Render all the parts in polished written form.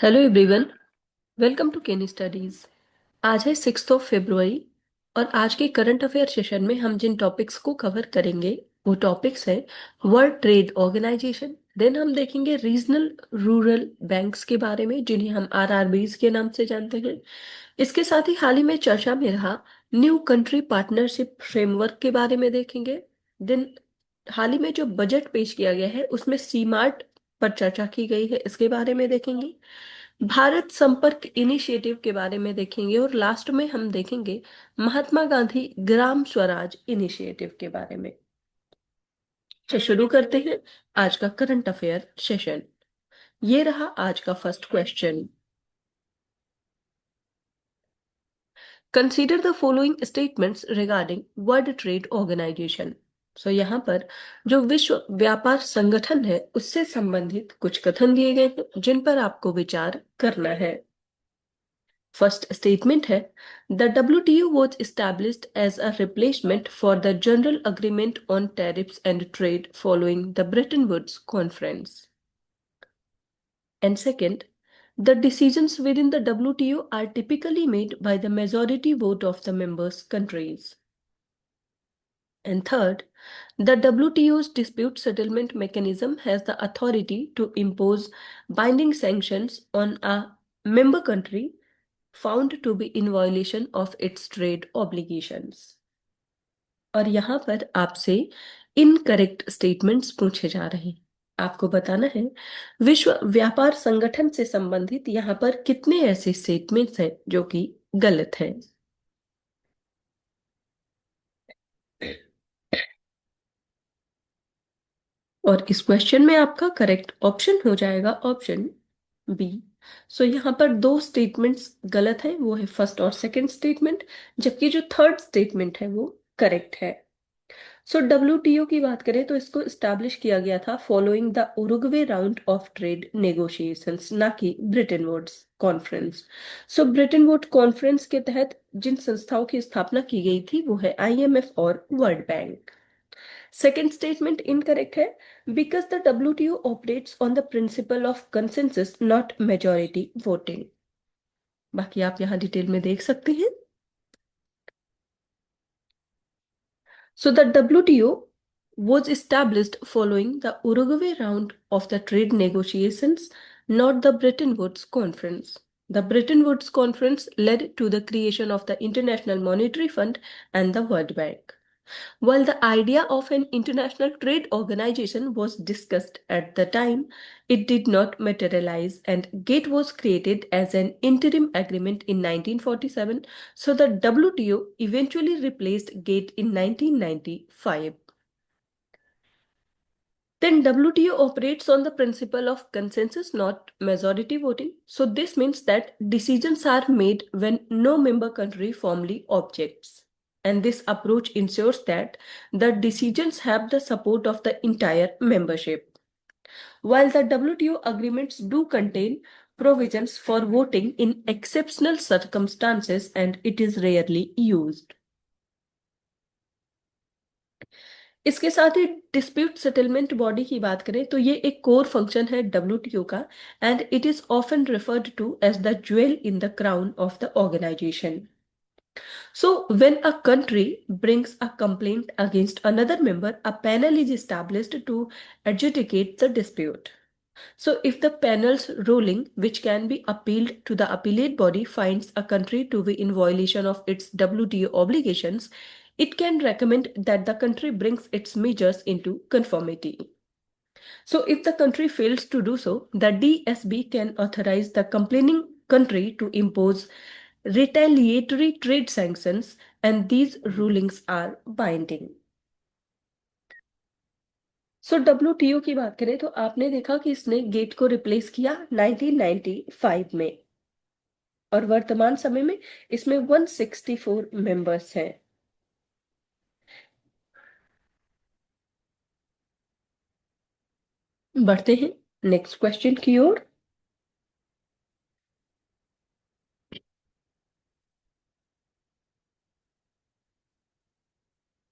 Hello everyone, welcome to केनी studies. आज है 6 और आज के करंट अफेयर सेशन में हम जिन टॉपिक्स को कवर करेंगे वो टॉपिक्स हैं वर्ल्ड ट्रेड ऑर्गेनाइजेशन। देन हम देखेंगे रीजनल रूरल बैंक्स के बारे में जिन्हें हम आरआरबीज के नाम से जानते हैं। इसके साथ ही में चर्चा में रहा न्यू कंट्री पार्टनरशिप फ्रेमवर्क के बारे में देखेंगे। देन हाल ही में जो बजट पेश किया गया है उसमें सीमार्ट पर चर्चा की गई है, इसके बारे में देखेंगे। भारत संपर्क इनिशिएटिव के बारे में देखेंगे और लास्ट में हम देखेंगे महात्मा गांधी ग्राम स्वराज इनिशिएटिव के बारे में। तो शुरू करते हैं आज का करंट अफेयर सेशन। ये रहा आज का first question. Consider the following statements regarding world trade organisation. So यहाँ पर जो विश्व व्यापार संगठन है उससे संबंधित कुछ कथन दिए गए हैं जिन पर आपको विचार करना है। फर्स्ट स्टेटमेंट है the WTO was established as a replacement for the General Agreement on Tariffs and Trade following the Bretton Woods Conference. And second, the decisions within the WTO are typically made by the majority vote of the members' countries. And third, the WTO's dispute settlement mechanism has the authority to impose binding sanctions on a member country found to be in violation of its trade obligations. और यहां पर आपसे incorrect statements पूछे जा रहे हैं। आपको बताना है विश्व व्यापार संगठन से संबंधित यहां पर कितने ऐसे स्टेटमेंट्स हैं जो कि गलत हैं। और इस क्वेश्चन में आपका करेक्ट ऑप्शन हो जाएगा ऑप्शन बी। सो यहाँ पर दो स्टेटमेंट्स गलत हैं, वो है फर्स्ट और सेकंड स्टेटमेंट, जबकि जो थर्ड स्टेटमेंट है वो करेक्ट है। सो WTO की बात करें तो इसको स्टैब्लिश किया गया था following the Uruguay round of trade negotiations, ना कि Bretton Woods conference. So Bretton Wood conference के तहत जिन संस्थाओं की स्थापना की गई थी वो है IMF और world bank. Second statement incorrect है because the WTO operates on the principle of consensus not majority voting. बाकी आप यहाँ डिटेल में देख सकते हैं। So the WTO was established following the Uruguay round of the trade negotiations, not the Bretton Woods Conference. The Bretton Woods Conference led to the creation of the International Monetary Fund and the World Bank. While the idea of an international trade organization was discussed at the time, it did not materialize and GATE was created as an interim agreement in 1947, so the WTO eventually replaced GATE in 1995. Then WTO operates on the principle of consensus, not majority voting. So this means that decisions are made when no member country formally objects. And this approach ensures that the decisions have the support of the entire membership. While the WTO agreements do contain provisions for voting in exceptional circumstances and it is rarely used. इसके साथ ही dispute settlement body की बात करें तो ये एक core function है WTO का and it is often referred to as the jewel in the crown of the organisation. So when a country brings a complaint against another member, a panel is established to adjudicate the dispute. So if the panel's ruling, which can be appealed to the appellate body, finds a country to be in violation of its WTO obligations, it can recommend that the country brings its measures into conformity. So if the country fails to do so, the DSB can authorize the complaining country to impose retaliatory trade sanctions, and these rulings are binding. So WTO की बात करें तो आपने देखा कि इसने gate को replace किया 1995 में और वर्तमान समय में इसमें 164 मेंबर्स हैं। बढ़ते हैं नेक्स्ट क्वेश्चन की ओर।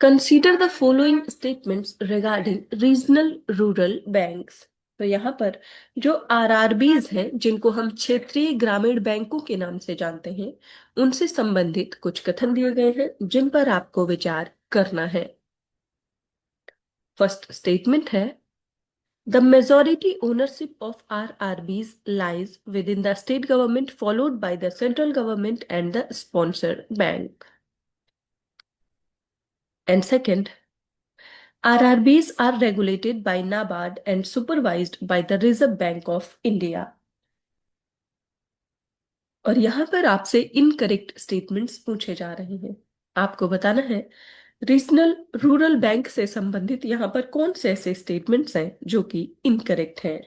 Consider the following statements regarding regional rural banks. तो यहाँ पर जो आरआरबीज हैं, जिनको हम क्षेत्रीय ग्रामीण बैंकों के नाम से जानते हैं, उनसे संबंधित कुछ कथन दिए गए हैं जिन पर आपको विचार करना है। फर्स्ट स्टेटमेंट है, the majority ownership of RRBs lies with in the state government followed by the central government and the sponsor bank. And second, RRBs are regulated by NABARD and supervised by the Reserve Bank of India। और यहां पर आपसे incorrect statements पूछे जा रहे हैं। आपको बताना है रीजनल रूरल बैंक से संबंधित यहां पर कौन से ऐसे स्टेटमेंट्स हैं जो कि इनकरेक्ट हैं।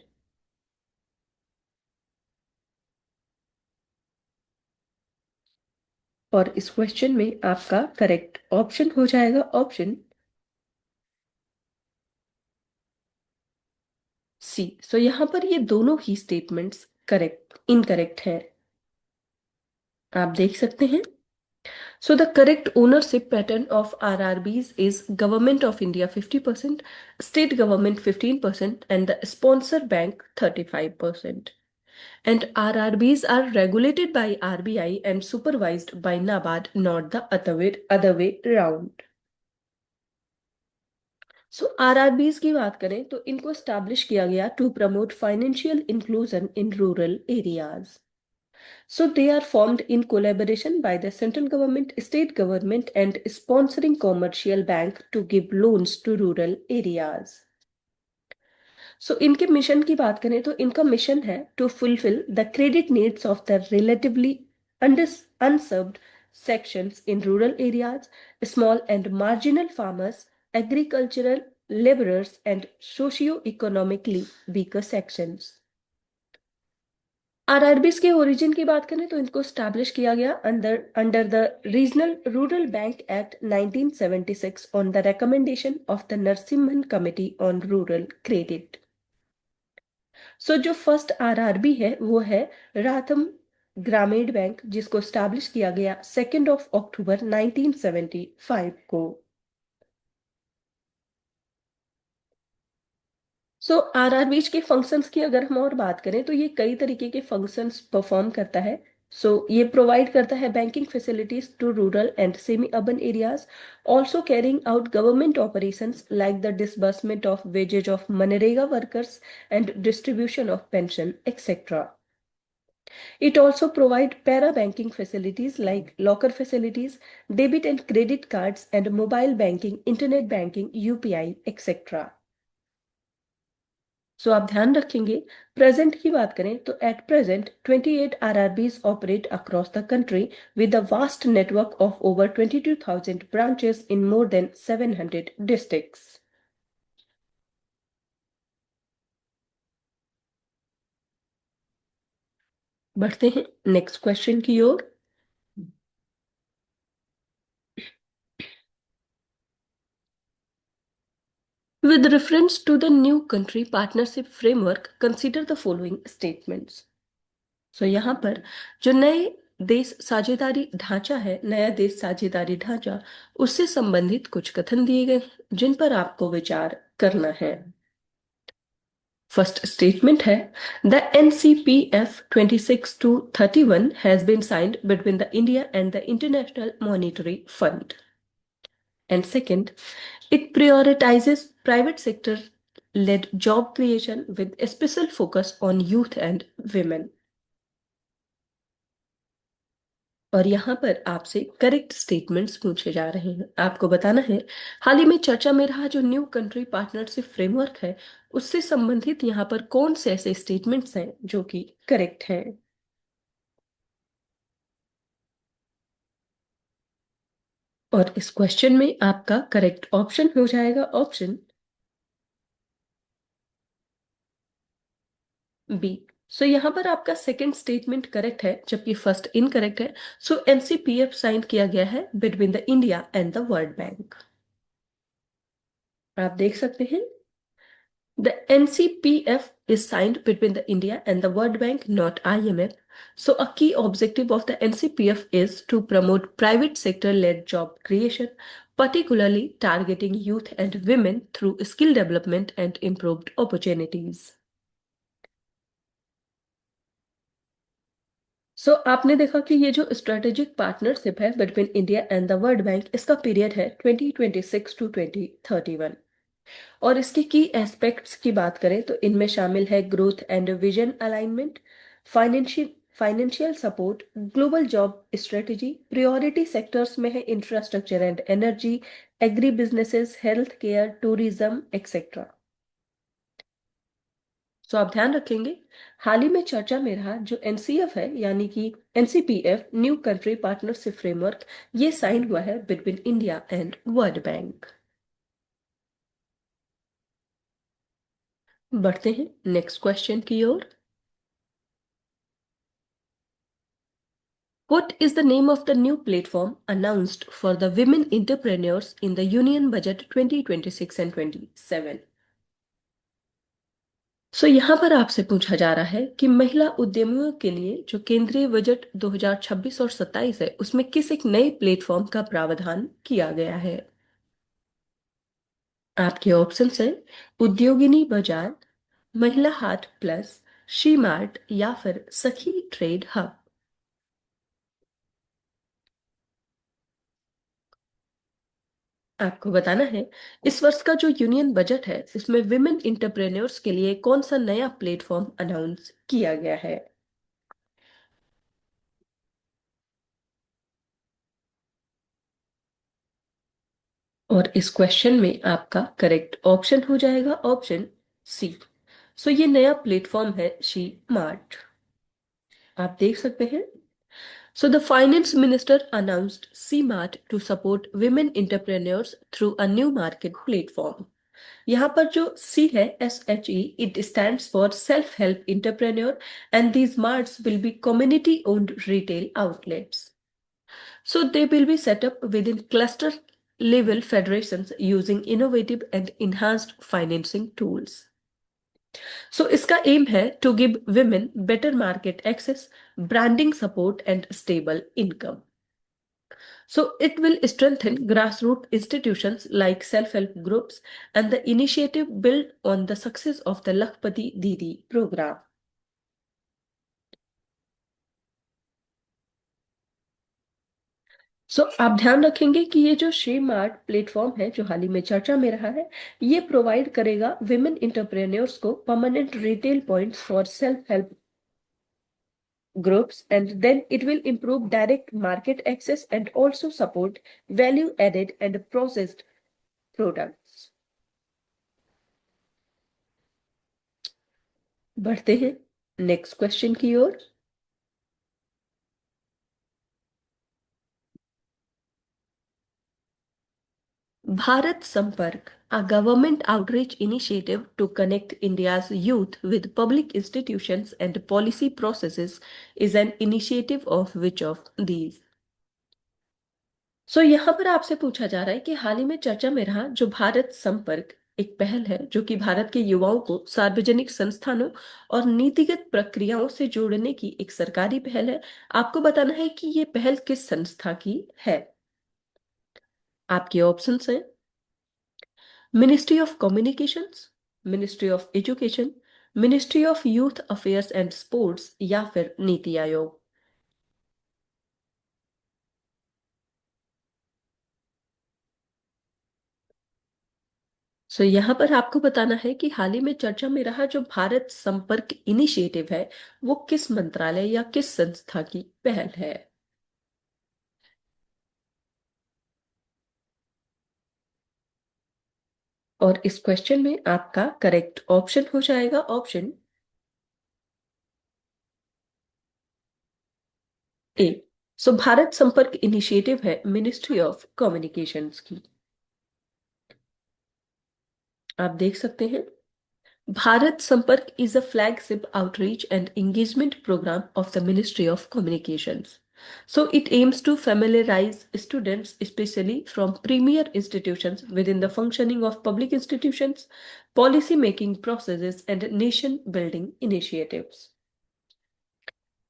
और इस क्वेश्चन में आपका करेक्ट ऑप्शन हो जाएगा ऑप्शन सी। सो यहां पर ये दोनों ही स्टेटमेंट्स करेक्ट इनकरेक्ट हैं। आप देख सकते हैं। So the correct ownership pattern of RRBs is Government of India 50%, State Government 15%, and the sponsor bank 35%. And RRBs are regulated by RBI and supervised by NABARD, not the other way round. So RRBs की बात करें तो इनको establish किया गया to promote financial inclusion in rural areas. So they are formed in collaboration by the central government, state government, and sponsoring commercial bank to give loans to rural areas. So इनके mission की बात करें तो इनका mission है to fulfill the credit needs of the relatively unserved sections in rural areas, small and marginal farmers, agricultural laborers, and socio-economically weaker sections। RRBs के origin की बात करें तो इनको स्टैब्लिश किया गया under under the regional rural bank act 1976 on the recommendation of the Narasimham committee on rural credit. So जो first RRB है वो है राथम ग्रामीण बैंक, जिसको स्टैब्लिश किया गया 2 अक्टूबर 1975 को। सो आरआरबीज के फंक्शंस की अगर हम और बात करें तो ये कई तरीके के फंक्शंस परफॉर्म करता है। सो ये प्रोवाइड करता है banking facilities to rural and semi urban areas, also carrying out government operations like the disbursement of wages of मनरेगा workers and distribution of pension etcetera. It also provides para-banking facilities like locker facilities, debit and credit cards, and mobile banking, internet banking, UPI, etc. सो आप ध्यान रखेंगे, present की बात करें तो at present 28 RRBs operate across the country with a vast network of over 22,000 branches in more than 700 districts. बढ़ते हैं next question की ओर। With reference to the new country partnership framework, consider the following statements. So यहाँ पर जो नए देश साझेदारी ढांचा है, नया देश साझेदारी ढांचा, उससे संबंधित कुछ कथन दिए गए हैं जिन पर आपको विचार करना है। फर्स्ट स्टेटमेंट है, the NCPF 26-31 has been signed between the India and the international monetary fund. And second, it prioritizes private sector led job creation with a special focus on youth and women। और यहाँ पर आपसे correct statements पूछे जा रहे हैं। आपको बताना है हाल ही में चर्चा में रहा जो न्यू कंट्री पार्टनरशिप फ्रेमवर्क है, उससे संबंधित यहाँ पर कौन से ऐसे स्टेटमेंट्स हैं जो कि करेक्ट हैं। और इस क्वेश्चन में आपका करेक्ट ऑप्शन हो जाएगा ऑप्शन बी। सो यहाँ पर आपका सेकंड स्टेटमेंट करेक्ट है जबकि फर्स्ट इनकरेक्ट है। सो एनसीपीएफ साइन किया गया है between the India and the world bank. आप देख सकते हैं the एनसीपीएफ is signed between the India and the World Bank, not IMF. So a key objective of the NCPF is to promote private sector led job creation, particularly targeting youth and women through skill development and improved opportunities। आपने देखा कि ये जो strategic partnership है between India and the world bank, इसका period है 2026 to 2031। और इसके की एस्पेक्ट्स की बात करें तो इनमें शामिल है growth and vision alignment, financial financial support, global job strategy, priority sectors में है infrastructure and energy, agri businesses, health care, tourism etcetera. आप ध्यान रखेंगे, हाल ही में चर्चा में रहा जो एनसीएफ है यानी कि एनसीपीएफ, न्यू कंट्री पार्टनरशिप फ्रेमवर्क, ये साइन हुआ है between India and world bank. बढ़ते हैं नेक्स्ट क्वेश्चन की ओर। What is the name of the new platform announced for the women entrepreneurs in the Union Budget 2026 and 27? यहाँ पर आपसे पूछा जा रहा है कि महिला उद्यमियों के लिए जो केंद्रीय बजट 2026 और 27 है उसमें किस एक नए प्लेटफॉर्म का प्रावधान किया गया है। आपके ऑप्शंस हैं उद्योगिनी बाजार, महिला हाट प्लस, शी मार्ट या फिर सखी ट्रेड हब। आपको बताना है इस वर्ष का जो यूनियन बजट है इसमें विमेन इंटरप्रेन्योर्स के लिए कौन सा नया प्लेटफॉर्म अनाउंस किया गया है। और इस क्वेश्चन में आपका करेक्ट ऑप्शन हो जाएगा ऑप्शन सी। ये नया प्लेटफॉर्म है शी मार्ट। आप देख सकते हैं। The finance minister announced CMART to support women entrepreneurs through a new market platform. यहाँ पर जो C है SHE, it stands for self help entrepreneur and these marts will be community owned retail outlets. They will be set up within cluster level federations using innovative and enhanced financing tools. इसका aim है to give women better market access, branding support and stable income. It will strengthen grassroots institutions like self-help groups and the initiative built on the success of the Lakhpati Didi program. आप ध्यान रखेंगे कि ये जो she mart platform है जो हाल ही में चर्चा में रहा है, ये प्रोवाइड करेगा विमेन इंटरप्रेन्योर्स को permanent retail points for self help groups, and then it will improve direct market access and also support value added and processed products. बढ़ते हैं नेक्स्ट क्वेश्चन की ओर। Bharat Sampark, a government outreach initiative to connect India's youth with public institutions and policy processes, is an initiative of which of these? यहाँ पर आपसे पूछा जा रहा है कि हाल ही में चर्चा में रहा जो भारत संपर्क एक पहल है जो कि भारत के युवाओं को सार्वजनिक संस्थानों और नीतिगत प्रक्रियाओं से जोड़ने की एक सरकारी पहल है। आपको बताना है कि ये पहल किस संस्था की है। आपके ऑप्शंस हैं ministry of communications, ministry of education, ministry of youth affairs and sports या फिर नीति आयोग। यहाँ पर आपको बताना है कि हाल ही में चर्चा में रहा जो भारत संपर्क इनिशिएटिव है वो किस मंत्रालय या किस संस्था की पहल है। और इस क्वेश्चन में आपका करेक्ट ऑप्शन हो जाएगा ऑप्शन ए। भारत संपर्क इनिशिएटिव है मिनिस्ट्री ऑफ कम्युनिकेशंस की। आप देख सकते हैं Bharat Sampark is a flagship outreach and engagement program of the Ministry of Communications. It aims to familiarize students, especially from premier institutions, within the functioning of public institutions, policy making processes, and nation building initiatives.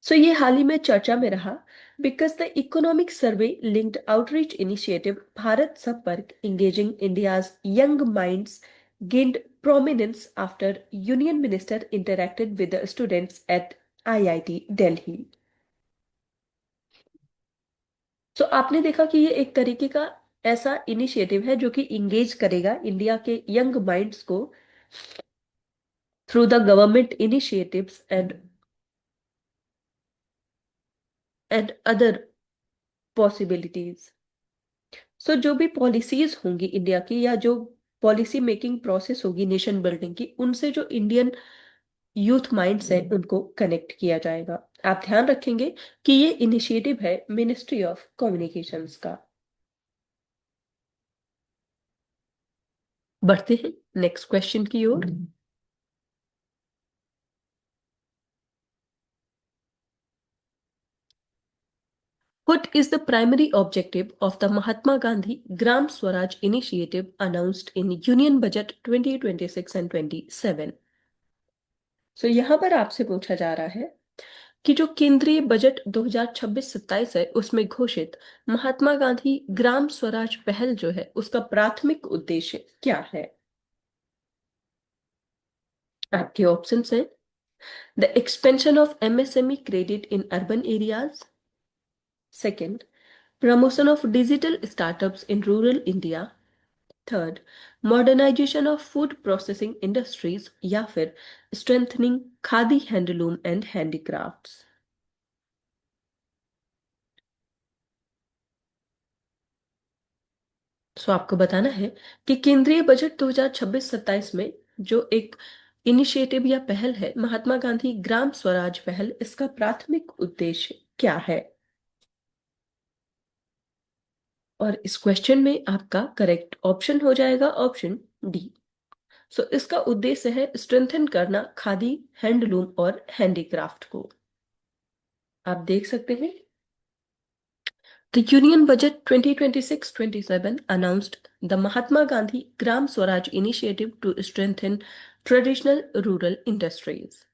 ये हाल ही में चर्चा में रहा because the economic survey linked outreach initiative Bharat Sampark engaging India's young minds gained prominence after Union Minister interacted with the students at IIT Delhi. सो आपने देखा कि ये एक तरीके का ऐसा इनिशिएटिव है जो कि इंगेज करेगा इंडिया के यंग माइंड्स को through the government initiatives and other possibilities. So जो भी पॉलिसीज होंगी इंडिया की, या जो पॉलिसी मेकिंग प्रोसेस होगी नेशन बिल्डिंग की, उनसे जो इंडियन यूथ माइंड्स है उनको कनेक्ट किया जाएगा। आप ध्यान रखेंगे कि ये इनिशिएटिव है मिनिस्ट्री ऑफ कम्युनिकेशंस का। बढ़ते हैं नेक्स्ट क्वेश्चन की ओर। What is the primary objective of the Mahatma Gandhi Gram Swaraj initiative announced in Union Budget 2026 and 27? सो यहाँ पर आपसे पूछा जा रहा है कि जो केंद्रीय बजट 2026-27 है उसमें घोषित महात्मा गांधी ग्राम स्वराज पहल जो है उसका प्राथमिक उद्देश्य क्या है। आपके ऑप्शंस हैं the expansion of MSME credit in urban areas, second promotion of digital startups in rural India, third modernisation of food processing industries, या फिर strengthening khadi handloom and handicrafts. So आपको बताना है कि केंद्रीय बजट 2026-27 में जो एक इनिशिएटिव या पहल है महात्मा गांधी ग्राम स्वराज पहल, इसका प्राथमिक उद्देश्य क्या है। और इस क्वेश्चन में आपका करेक्ट ऑप्शन हो जाएगा ऑप्शन डी। सो इसका उद्देश्य है स्ट्रेंथन करना खादी, हैंडलूम और हैंडीक्राफ्ट को। आप देख सकते हैं The Union Budget 2026-27 announced the Mahatma Gandhi Gram Swaraj initiative to strengthen traditional rural industries.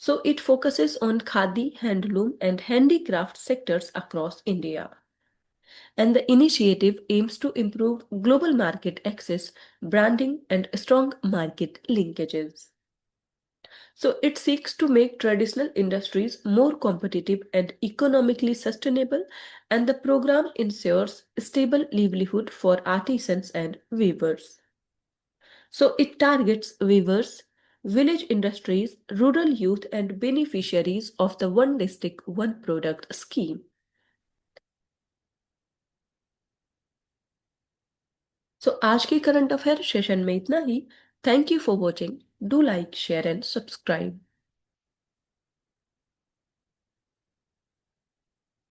So it focuses on khadi, handloom, and handicraft sectors across India. And the initiative aims to improve global market access, branding, and strong market linkages. So it seeks to make traditional industries more competitive and economically sustainable, and the program ensures stable livelihood for artisans and weavers. So it targets weavers, village industries, rural youth, and beneficiaries of the One District, One Product scheme. So आज के current affair session में इतना ही। Thank you for watching. Do like, share and subscribe.